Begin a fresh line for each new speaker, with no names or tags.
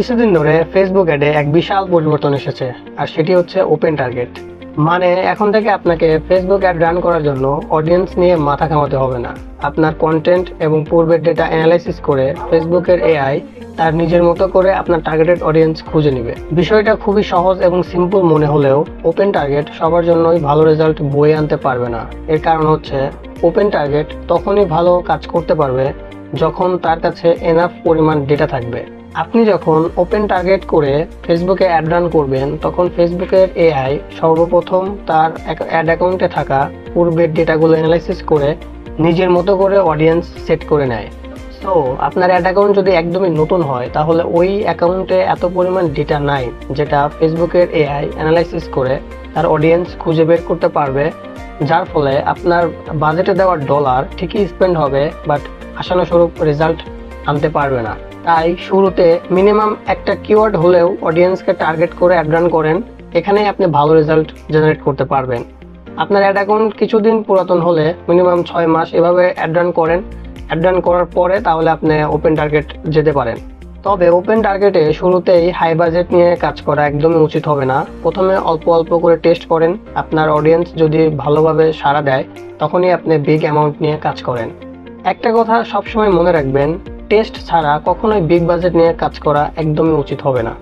কিছুদিন ধরে ফেসবুক অ্যাডে এক বিশাল পরিবর্তন এসেছে, আর সেটি হচ্ছে ওপেন টার্গেট। মানে এখন থেকে আপনাকে ফেসবুক অ্যাড রান করার জন্য অডিয়েন্স নিয়ে মাথা ঘামাতে হবে না। আপনার কন্টেন্ট এবং পূর্বের ডেটা অ্যানালাইসিস করে ফেসবুকের এআই তার নিজের মতো করে আপনার টার্গেটেড অডিয়েন্স খুঁজে নেবে। বিষয়টা খুবই সহজ এবং সিম্পল মনে হলেও ওপেন টার্গেট সবার জন্যই ভালো রেজাল্ট বয়ে আনতে পারবে না। এর কারণ হচ্ছে ওপেন টার্গেট তখনই ভালো কাজ করতে পারবে যখন তার কাছে এনাফ পরিমাণ ডেটা থাকবে। আপনি যখন ওপেন টার্গেট করে ফেসবুকে অ্যাড রান করবেন, তখন ফেসবুকের এআই সর্বপ্রথম তার অ্যাড অ্যাকাউন্টে থাকা পূর্বের ডেটাগুলো অ্যানালাইসিস করে নিজের মতো করে অডিয়েন্স সেট করে নেয়। সো আপনার অ্যাড অ্যাকাউন্ট যদি একদমই নতুন হয়, তাহলে ওই অ্যাকাউন্টে এত পরিমাণ ডেটা নাই যেটা ফেসবুকের এআই অ্যানালাইসিস করে তার অডিয়েন্স খুঁজে বের করতে পারবে, যার ফলে আপনার বাজেটে দেওয়া ডলার ঠিকই স্পেন্ড হবে, বাট আশানুরূপ রেজাল্ট আনতে পারবে না। তাই শুরুতে মিনিমাম একটা কিওয়ার্ড হলেও অডিয়েন্সকে টার্গেট করে অ্যাড রান করেন, এখানেই আপনি ভালো রেজাল্ট জেনারেট করতে পারবেন। আপনার অ্যাড অ্যাকাউন্ট কিছুদিন পুরাতন হলে মিনিমাম 6 মাস এভাবে অ্যাড রান করেন। অ্যাড রান করার পরে তাহলে আপনি ওপেন টার্গেট যেতে পারেন। তবে ওপেন টার্গেটে শুরুতেই হাই বাজেট নিয়ে কাজ করা একদমই উচিত হবে না। প্রথমে অল্প অল্প করে টেস্ট করেন। আপনার অডিয়েন্স যদি ভালোভাবে সাড়া দেয়, তখনই আপনি বিগ অ্যামাউন্ট নিয়ে কাজ করেন। একটা কথা সবসময় মনে রাখবেন, টেস্ট ছাড়া কখনোই বিগ বাজেট নিয়ে কাজ করা একদমই উচিত হবে না।